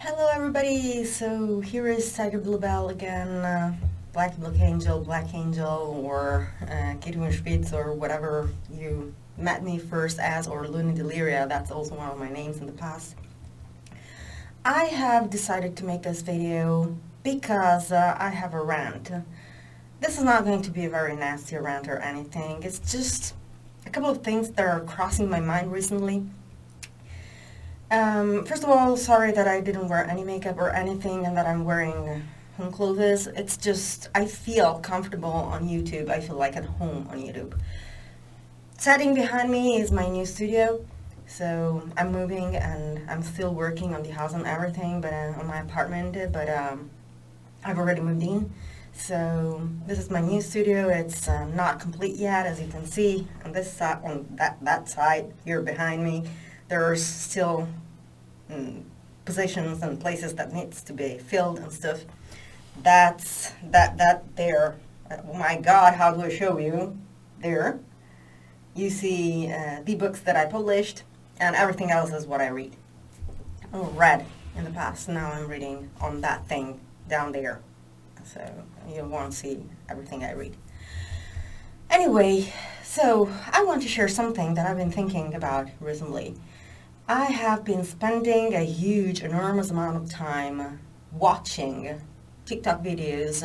Hello everybody, so here is Tiger Bluebell again, Black Angel, or Kate Spitz, or whatever you met me first as, or Luna Deliria, that's also one of my names in the past. I have decided to make this video because I have a rant. This is not going to be a very nasty rant or anything, it's just a couple of things that are crossing my mind recently. First of all, sorry that I didn't wear any makeup or anything and that I'm wearing home clothes. It's just, I feel comfortable on YouTube. I feel like at home on YouTube. Sitting behind me is my new studio. So I'm moving and I'm still working on the house and everything, but on my apartment, but I've already moved in. So this is my new studio. It's not complete yet, as you can see. On this side, on that side here behind me, there's still positions and places that needs to be filled and stuff. That's that there. Oh my God, how do I show you? There, you see the books that I published, and everything else is what I read. I read in the past. Now I'm reading on that thing down there, so you won't see everything I read. Anyway, so I want to share something that I've been thinking about recently. I have been spending a huge, enormous amount of time watching TikTok videos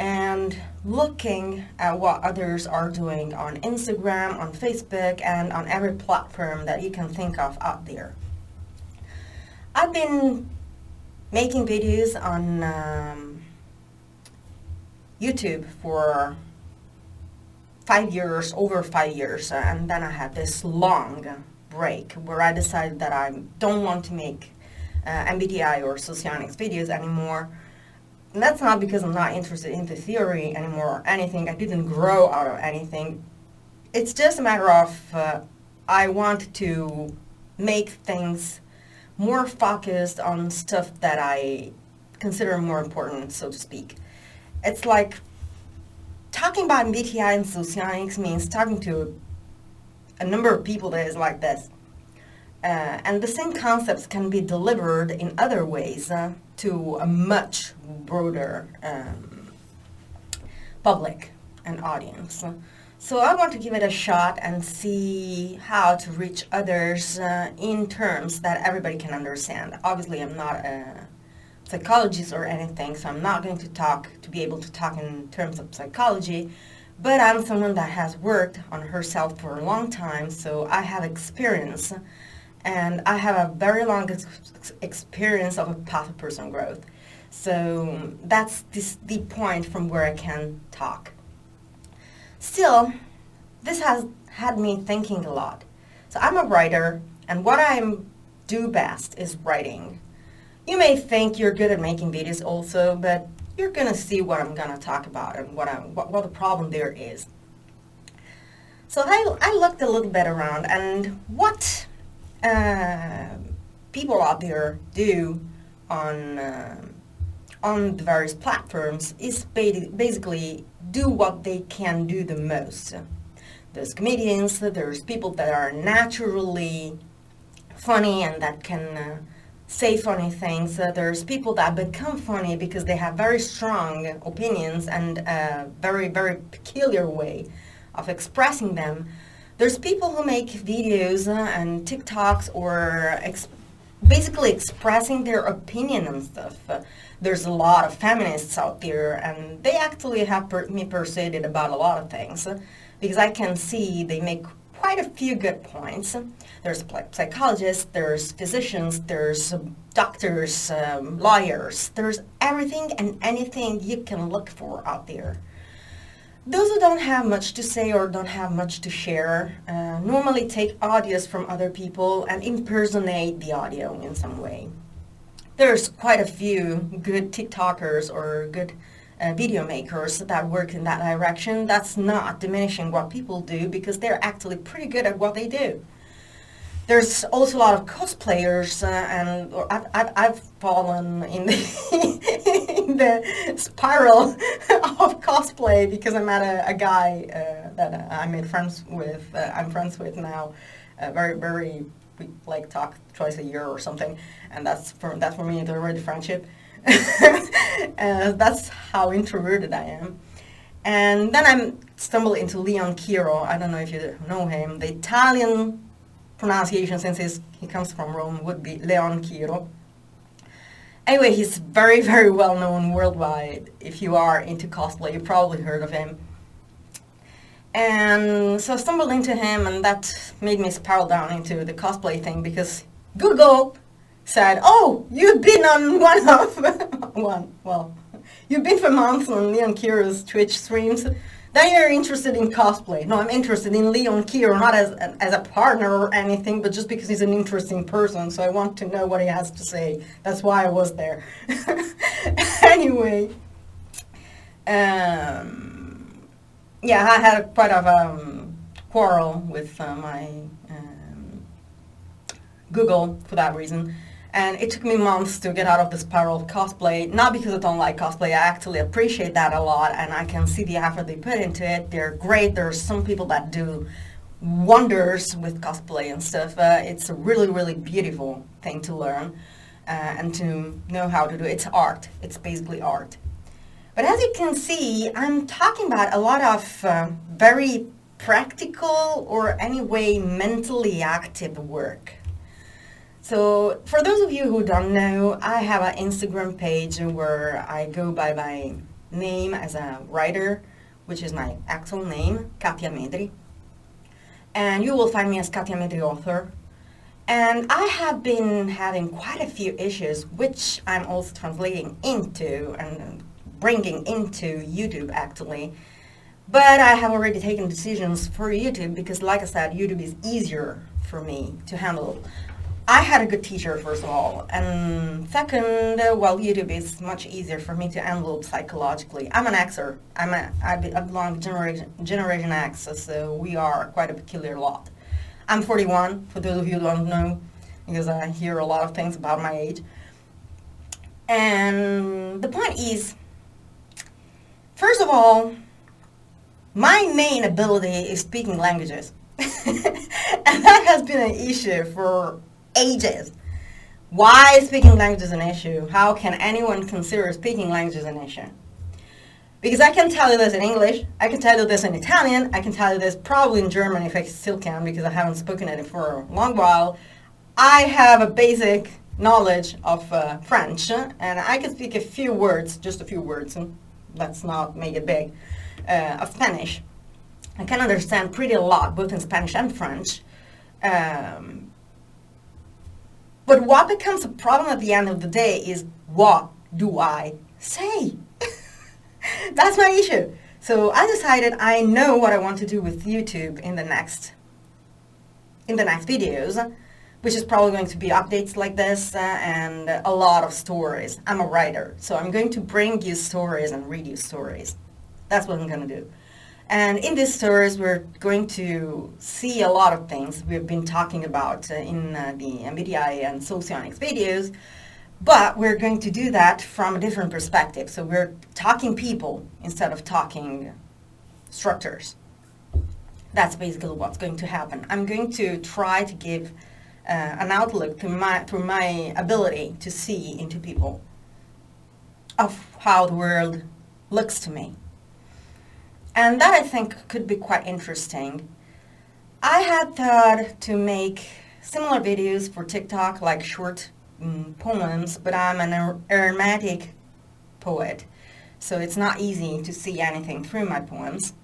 and looking at what others are doing on Instagram, on Facebook, and on every platform that you can think of out there. I've been making videos on YouTube for 5 years, over 5 years, and then I had this long break where I decided that I don't want to make MBTI or socionics videos anymore. And that's not because I'm not interested in the theory anymore or anything. I didn't grow out of anything. It's just a matter of I want to make things more focused on stuff that I consider more important, so to speak. It's like talking about MBTI and socionics means talking to a number of people that is like this. And the same concepts can be delivered in other ways to a much broader public and audience. So I want to give it a shot and see how to reach others in terms that everybody can understand. Obviously, I'm not a psychologist or anything, so I'm not going to be able to talk in terms of psychology. But I'm someone that has worked on herself for a long time, so I have experience, and I have a very long experience of a path of personal growth. So that's the point from where I can talk. Still, this has had me thinking a lot. So I'm a writer, and what I do best is writing. You may think you're good at making videos also, but you're going to see what I'm going to talk about and what the problem there is. So I looked a little bit around, and what people out there do on the various platforms is basically do what they can do the most. There's comedians, there's people that are naturally funny and that can say funny things. There's people that become funny because they have very strong opinions and a very, very peculiar way of expressing them. There's people who make videos and TikToks or basically expressing their opinion and stuff. There's a lot of feminists out there, and they actually have me persuaded about a lot of things because I can see they make quite a few good points. There's psychologists, there's physicians, there's doctors, lawyers, there's everything and anything you can look for out there. Those who don't have much to say or don't have much to share normally take audios from other people and impersonate the audio in some way. There's quite a few good TikTokers or good video makers that work in that direction. That's not diminishing what people do because they're actually pretty good at what they do. There's also a lot of cosplayers, and I've fallen in in the spiral of cosplay because I met a guy that I made friends with. I'm friends with now, very, very we like talk twice a year or something, and that's for me the already friendship. That's how introverted I am. And then I stumbled into Leon Chiro. I don't know if you know him. The Italian pronunciation, since he comes from Rome, would be Leon Chiro. Anyway, he's very, very well known worldwide. If you are into cosplay, you probably heard of him. And so I stumbled into him, and that made me spiral down into the cosplay thing, because Google said, "Oh, you've been on you've been for months on Leon Chiro's Twitch streams. Then you're interested in cosplay." No, I'm interested in Leon Chiro, not as a partner or anything, but just because he's an interesting person, so I want to know what he has to say. That's why I was there. Anyway, yeah, I had quite a quarrel with my Google for that reason. And it took me months to get out of the spiral of cosplay, not because I don't like cosplay. I actually appreciate that a lot, and I can see the effort they put into it. They're great. There are some people that do wonders with cosplay and stuff. It's a really, really beautiful thing to learn and to know how to do. It's art. It's basically art. But as you can see, I'm talking about a lot of very practical or anyway mentally active work. So for those of you who don't know, I have an Instagram page where I go by my name as a writer, which is my actual name, Katia Medri. And you will find me as Katia Medri Author. And I have been having quite a few issues, which I'm also translating into and bringing into YouTube actually. But I have already taken decisions for YouTube because, like I said, YouTube is easier for me to handle. I had a good teacher, first of all, and second, well, YouTube is much easier for me to handle psychologically. I'm an Xer. I belong to Generation X, so we are quite a peculiar lot. I'm 41, for those of you who don't know, because I hear a lot of things about my age. And the point is, first of all, my main ability is speaking languages. And that has been an issue for ages. Why is speaking language is an issue? How can anyone consider speaking language as an issue? Because I can tell you this in English, I can tell you this in Italian, I can tell you this probably in German if I still can, because I haven't spoken it for a long while. I have a basic knowledge of French, and I can speak a few words, just a few words, and let's not make it big, of Spanish. I can understand pretty a lot, both in Spanish and French. But what becomes a problem at the end of the day is, what do I say? That's my issue. So I decided I know what I want to do with YouTube in the next videos, which is probably going to be updates like this and a lot of stories. I'm a writer, so I'm going to bring you stories and read you stories. That's what I'm going to do. And in these stories, we're going to see a lot of things we've been talking about in the MBTI and Socionics videos, but we're going to do that from a different perspective. So we're talking people instead of talking structures. That's basically what's going to happen. I'm going to try to give an outlook through my ability to see into people of how the world looks to me. And that, I think, could be quite interesting. I had thought to make similar videos for TikTok, like short poems, but I'm an erratic poet, so it's not easy to see anything through my poems.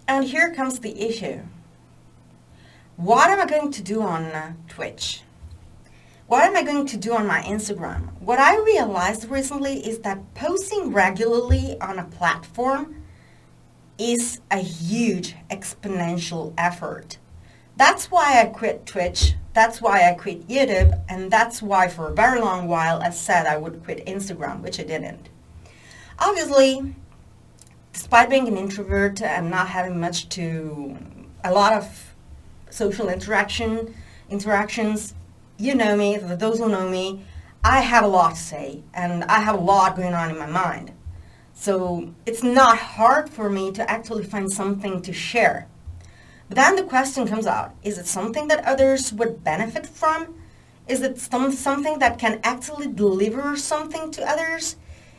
And here comes the issue. What am I going to do on Twitch? What am I going to do on my Instagram? What I realized recently is that posting regularly on a platform is a huge exponential effort. That's why I quit Twitch, that's why I quit YouTube, and that's why for a very long while I said I would quit Instagram, which I didn't. Obviously, despite being an introvert and not having a lot of social interactions, you know me, for those who know me, I have a lot to say, and I have a lot going on in my mind. So it's not hard for me to actually find something to share. But then the question comes out, is it something that others would benefit from? Is it something that can actually deliver something to others?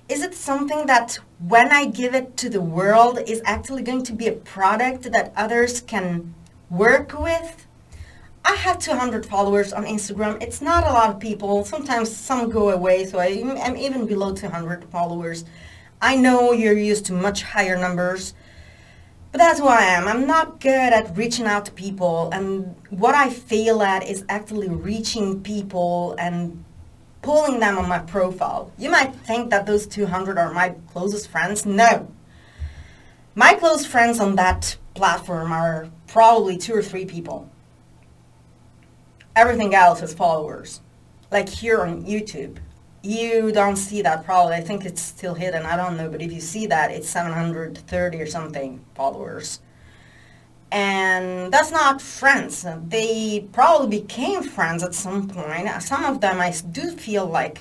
Is it something that when I give it to the world is actually going to be a product that others can work with? I have 200 followers on Instagram. It's not a lot of people. Sometimes some go away, so I'm even below 200 followers. I know you're used to much higher numbers, but that's who I am. I'm not good at reaching out to people, and what I fail at is actually reaching people and pulling them on my profile. You might think that those 200 are my closest friends. No. My close friends on that platform are probably 2 or 3 people. Everything else is followers. Like here on YouTube. You don't see that probably. I think it's still hidden. I don't know. But if you see that, it's 730 or something followers. And that's not friends. They probably became friends at some point. Some of them I do feel like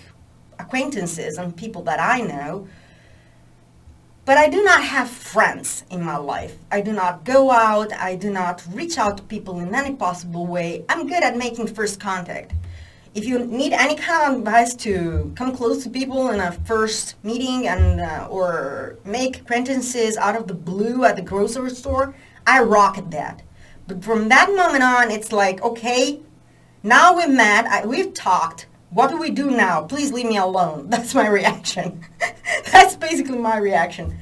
acquaintances and people that I know. But I do not have friends in my life. I do not go out. I do not reach out to people in any possible way. I'm good at making first contact. If you need any kind of advice to come close to people in a first meeting and or make acquaintances out of the blue at the grocery store, I rock at that. But from that moment on, it's like, okay, now we've met, we've talked. What do we do now? Please leave me alone. That's my reaction. That's basically my reaction.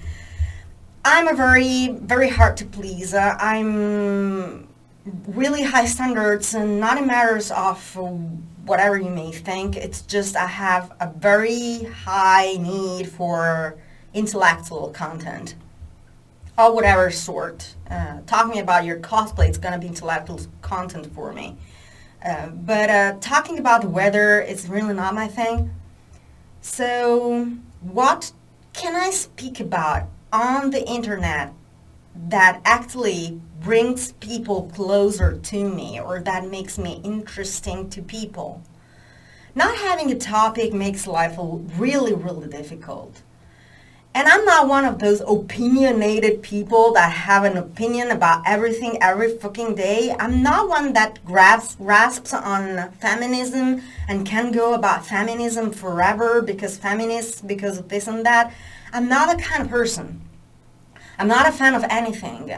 I'm a very hard to please. I'm really high standards, and not in matters of whatever you may think. It's just I have a very high need for intellectual content of whatever sort. Talking about your cosplay, it's going to be intellectual content for me. But talking about the weather is really not my thing. So what can I speak about on the internet that actually brings people closer to me or that makes me interesting to people? Not having a topic makes life really, really difficult. And I'm not one of those opinionated people that have an opinion about everything every fucking day. I'm not one that grasps on feminism and can go about feminism forever because feminists, because of this and that. I'm not that kind of person. I'm not a fan of anything.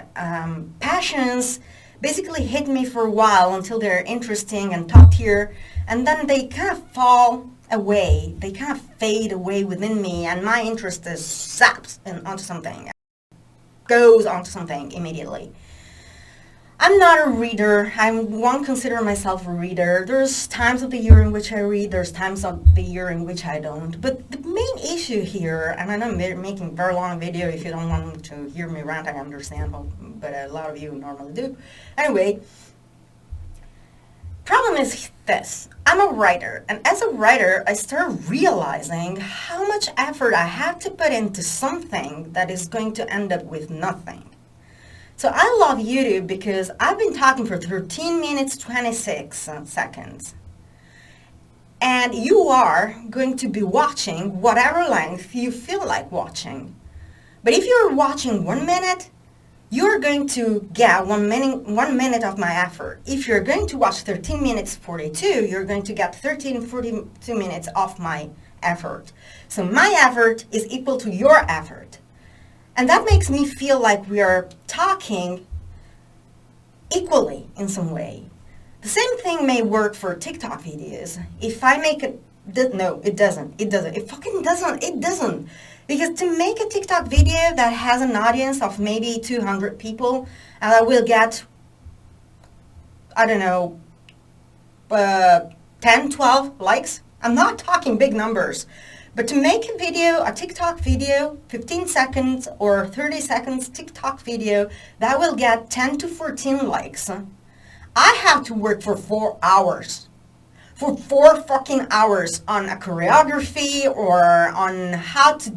Passions basically hit me for a while until they're interesting and top tier, and then they kind of fall away. They kind of fade away within me, and my interest is zaps onto something, goes onto something immediately. I'm not a reader. I won't consider myself a reader. There's times of the year in which I read. There's times of the year in which I don't. But the main issue here, and I know I'm making a very long video. If you don't want to hear me rant, I understand, but a lot of you normally do. Anyway, problem is this. I'm a writer, and as a writer, I start realizing how much effort I have to put into something that is going to end up with nothing. So I love YouTube because I've been talking for 13 minutes, 26 seconds. And you are going to be watching whatever length you feel like watching. But if you're watching 1 minute, you're going to get 1 minute of my effort. If you're going to watch 13 minutes 42, you're going to get 42 minutes of my effort. So my effort is equal to your effort. And that makes me feel like we are talking equally in some way. The same thing may work for TikTok videos. If I make it, no, it doesn't. It doesn't. It fucking doesn't. It doesn't. Because to make a TikTok video that has an audience of maybe 200 people, and I will get, I don't know, 10, 12 likes. I'm not talking big numbers. But to make a video, a TikTok video, 15 seconds or 30 seconds TikTok video, that will get 10 to 14 likes. I have to work for 4 hours. For 4 fucking hours on a choreography or on how to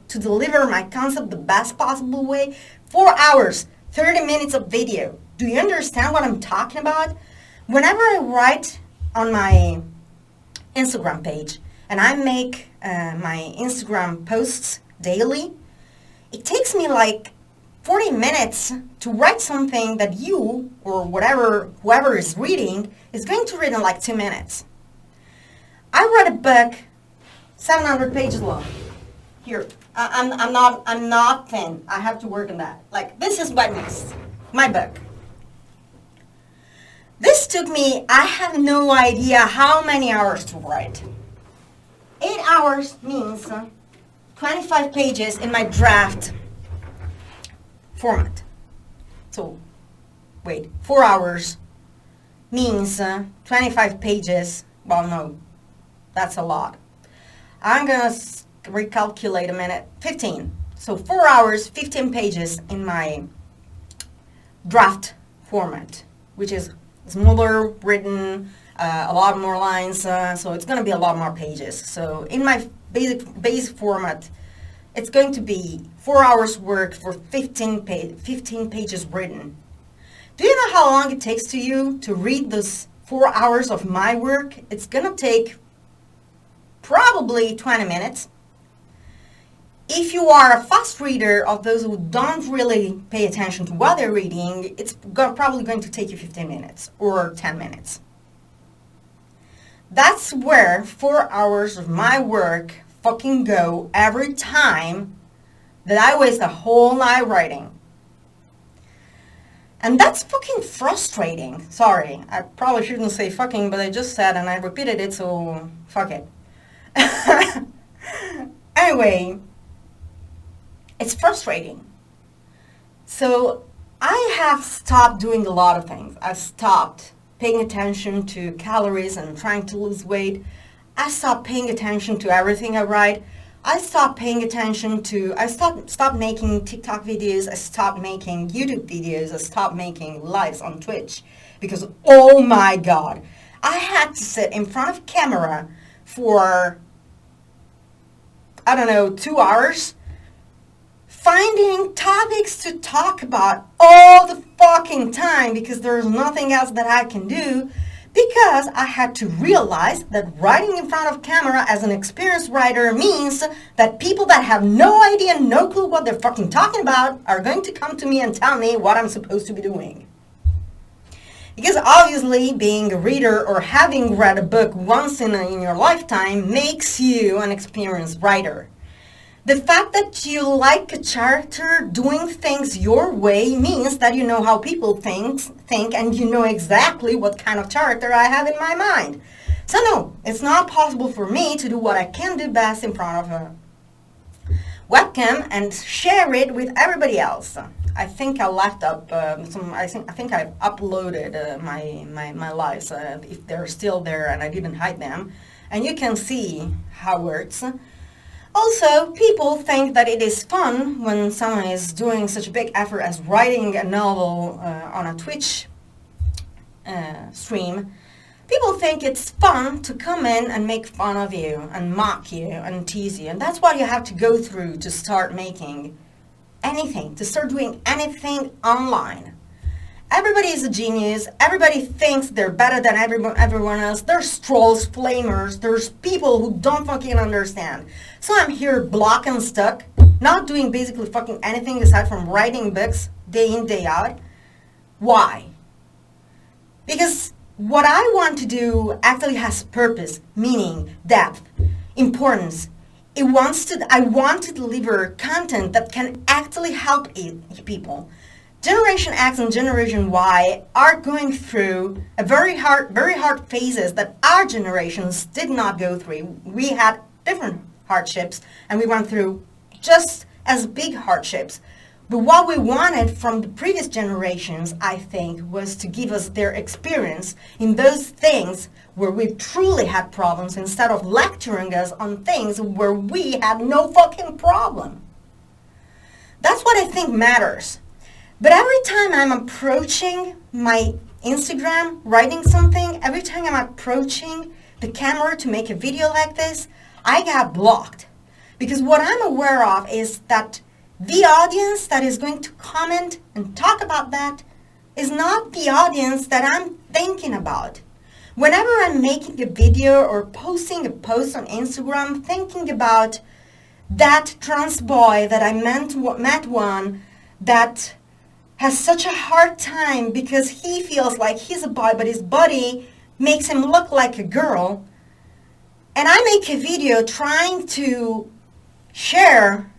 deliver my concept the best possible way. 4 hours, 30 minutes of video. Do you understand what I'm talking about? Whenever I write on my Instagram page, and I make my Instagram posts daily, it takes me like 40 minutes to write something that you or whoever is reading is going to read in like 2 minutes. I read a book 700 pages long. Here, I'm not thin. I have to work on that. Like, this is my book. This took me, I have no idea how many hours to write. 8 hours means 25 pages in my draft format. So, wait, 4 hours means 25 pages. Well, no, that's a lot. I'm gonna recalculate a minute. 15. So 4 hours, 15 pages in my draft format, which is smaller, written, a lot more lines, so it's going to be a lot more pages. So in my basic format, it's going to be 4 hours work for 15 pages written. Do you know how long it takes to you to read those 4 hours of my work? It's going to take probably 20 minutes. If you are a fast reader of those who don't really pay attention to what they're reading, it's probably going to take you 15 minutes or 10 minutes. That's where 4 hours of my work fucking go every time that I waste a whole night writing. And that's fucking frustrating. Sorry, I probably shouldn't say fucking, but I just said and I repeated it, so fuck it. Anyway, it's frustrating. So I have stopped doing a lot of things. I've stopped paying attention to calories and trying to lose weight. I stopped paying attention to everything I write. I stopped making TikTok videos. I stopped making YouTube videos. I stopped making lives on Twitch. Because, oh my God, I had to sit in front of camera for, 2 hours finding topics to talk about all the fucking time because there's nothing else that I can do, because I had to realize that writing in front of camera as an experienced writer means that people that have no idea, no clue what they're fucking talking about are going to come to me and tell me what I'm supposed to be doing. Because obviously being a reader or having read a book once in your lifetime makes you an experienced writer. The fact that you like a character doing things your way means that you know how people think and you know exactly what kind of character I have in my mind. So no, it's not possible for me to do what I can do best in front of a webcam and share it with everybody else. I think I left up I think I uploaded my lives if they're still there and I didn't hide them, and you can see how it works. Also, people think that it is fun when someone is doing such a big effort as writing a novel on a Twitch stream. People think it's fun to come in and make fun of you and mock you and tease you. And that's what you have to go through to start making anything, to start doing anything online. Everybody is a genius. Everybody thinks they're better than everyone else. There's trolls, flamers. There's people who don't fucking understand. So I'm here blocked and stuck, not doing basically fucking anything aside from writing books day in, day out. Why? Because what I want to do actually has purpose, meaning, depth, importance. I want to deliver content that can actually help people. Generation X and Generation Y are going through a very hard phases that our generations did not go through. We had different hardships and we went through just as big hardships. But what we wanted from the previous generations, I think, was to give us their experience in those things where we truly had problems instead of lecturing us on things where we had no fucking problem. That's what I think matters. But every time I'm approaching my Instagram, writing something, every time I'm approaching the camera to make a video like this, I got blocked. Because what I'm aware of is that the audience that is going to comment and talk about that is not the audience that I'm thinking about. Whenever I'm making a video or posting a post on Instagram, thinking about that trans boy that I met one that has such a hard time because he feels like he's a boy, but his body makes him look like a girl. And I make a video trying to share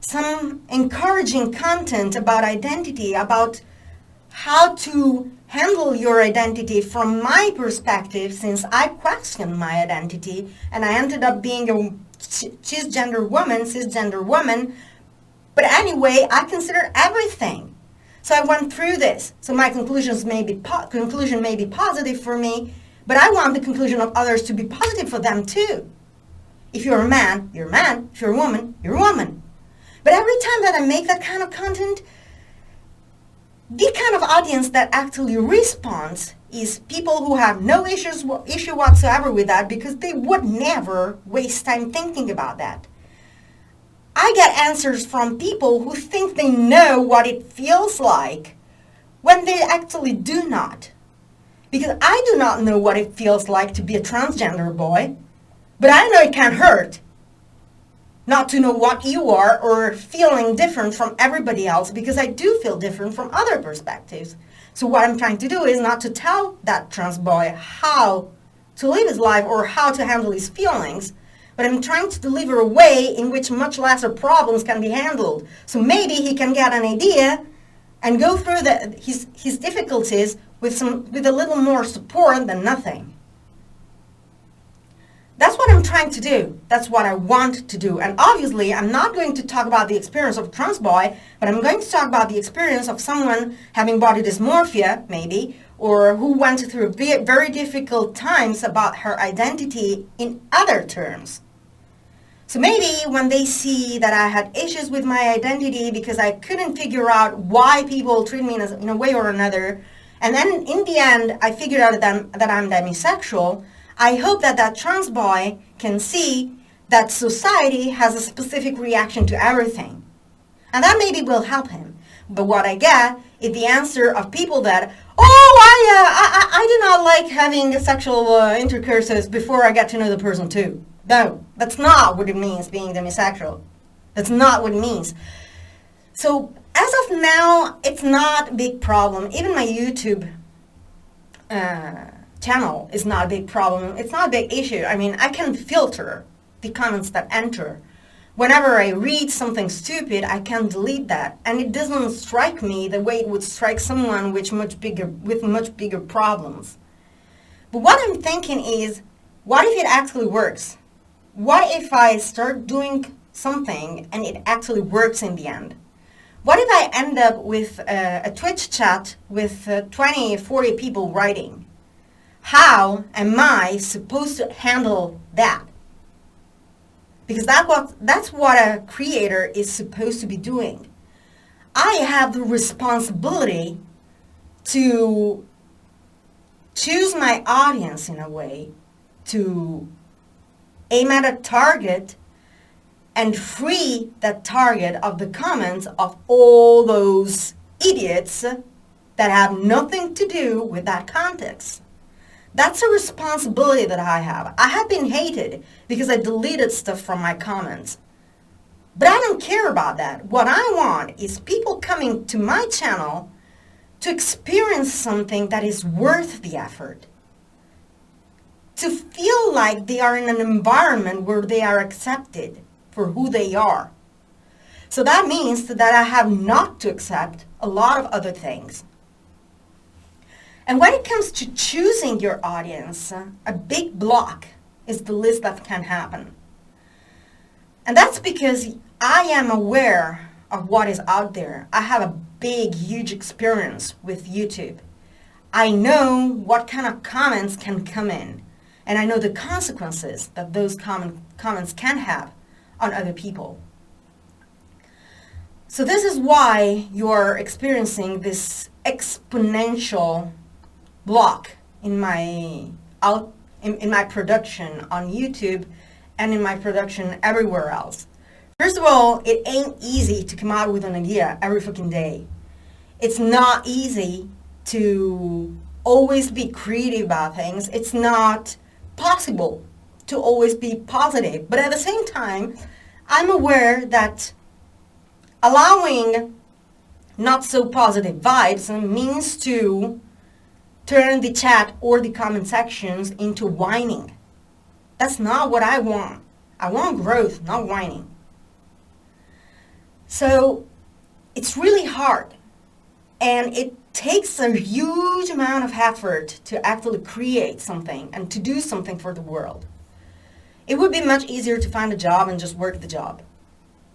some encouraging content about identity, about how to handle your identity from my perspective, since I questioned my identity and I ended up being a cisgender woman. But anyway, I consider everything. So I went through this. So my conclusion may be positive for me, but I want the conclusion of others to be positive for them too. If you're a man, you're a man. If you're a woman, you're a woman. But every time that I make that kind of content, the kind of audience that actually responds is people who have no issue whatsoever with that, because they would never waste time thinking about that. I get answers from people who think they know what it feels like when they actually do not. Because I do not know what it feels like to be a transgender boy, but I know it can hurt not to know what you are or feeling different from everybody else, because I do feel different from other perspectives. So what I'm trying to do is not to tell that trans boy how to live his life or how to handle his feelings, but I'm trying to deliver a way in which much lesser problems can be handled. So maybe he can get an idea and go through his difficulties with a little more support than nothing. That's what I'm trying to do. That's what I want to do. And obviously, I'm not going to talk about the experience of a trans boy, but I'm going to talk about the experience of someone having body dysmorphia, maybe, or who went through very difficult times about her identity in other terms. So maybe when they see that I had issues with my identity because I couldn't figure out why people treat me in a way or another, and then in the end, I figured out that I'm demisexual, I hope that that trans boy can see that society has a specific reaction to everything. And that maybe will help him. But what I get is the answer of people that, I do not like having sexual intercourses before I get to know the person too. No, that's not what it means being demisexual. That's not what it means. So as of now, it's not a big problem. Even my YouTube channel is not a big problem. It's not a big issue. I mean, I can filter the comments that enter. Whenever I read something stupid, I can delete that, and it doesn't strike me the way it would strike someone with much bigger problems. But what I'm thinking is, what if it actually works? What if I start doing something and it actually works in the end? What if I end up with a Twitch chat with 20, 40 people writing? How am I supposed to handle that? Because that's what a creator is supposed to be doing. I have the responsibility to choose my audience in a way, to aim at a target and free that target of the comments of all those idiots that have nothing to do with that context. That's a responsibility that I have. I have been hated because I deleted stuff from my comments. But I don't care about that. What I want is people coming to my channel to experience something that is worth the effort. To feel like they are in an environment where they are accepted for who they are. So that means that I have not to accept a lot of other things. And when it comes to choosing your audience, a big block is the list that can happen. And that's because I am aware of what is out there. I have a huge experience with YouTube. I know what kind of comments can come in, and I know the consequences that those comments can have on other people. So this is why you're experiencing this exponential block in my production on YouTube and in my production everywhere else. First of all, it ain't easy to come out with an idea every fucking day. It's not easy to always be creative about things. It's not possible to always be positive. But at the same time, I'm aware that allowing not so positive vibes means to turn the chat or the comment sections into whining. That's not what I want. I want growth, not whining. So it's really hard, and it takes a huge amount of effort to actually create something and to do something for the world. It would be much easier to find a job and just work the job.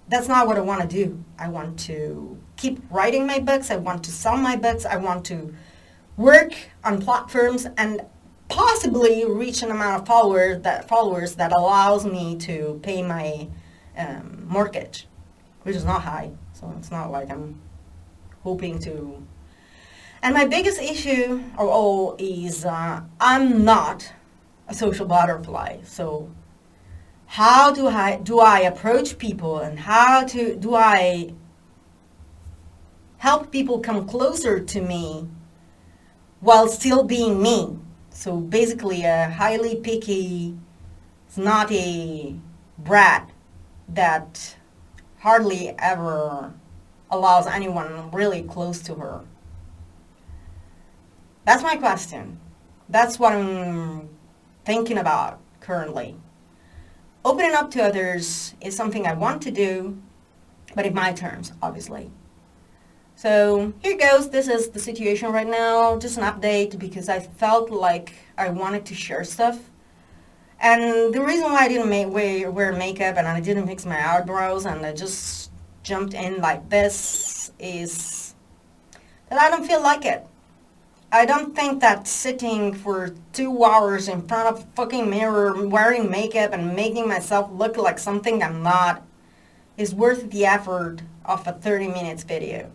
That's not what I want to do. I want to keep writing my books. I want to sell my books. I want to work on platforms and possibly reach an amount of followers that allows me to pay my mortgage, which is not high. So it's not like I'm hoping to. And my biggest issue of all is I'm not a social butterfly. So how do I approach people, and how do I help people come closer to me while still being me? So basically a highly picky, snotty brat that hardly ever allows anyone really close to her. That's my question. That's what I'm thinking about currently. Opening up to others is something I want to do, but in my terms, obviously. So here goes. This is the situation right now. Just an update because I felt like I wanted to share stuff. And the reason why I didn't wear makeup and I didn't fix my eyebrows and I just jumped in like this is that I don't feel like it. I don't think that sitting for 2 hours in front of a fucking mirror wearing makeup and making myself look like something I'm not is worth the effort of a 30 minutes video.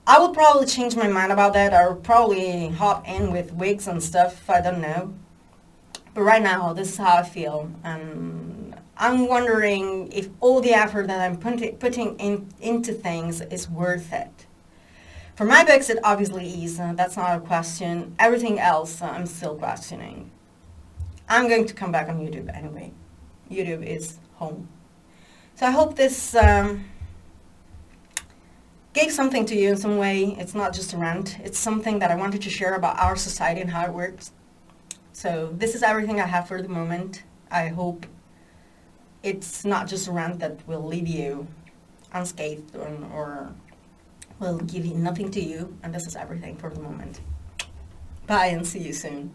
I will probably change my mind about that. I will probably hop in with wigs and stuff. I don't know. But right now, this is how I feel. And I'm wondering if all the effort that I'm putting into things is worth it. For my books, it obviously is. That's not a question. Everything else, I'm still questioning. I'm going to come back on YouTube anyway. YouTube is home. So I hope this gave something to you in some way. It's not just a rant. It's something that I wanted to share about our society and how it works. So this is everything I have for the moment. I hope it's not just a rant that will leave you unscathed or will give you nothing to you. And this is everything for the moment. Bye and see you soon.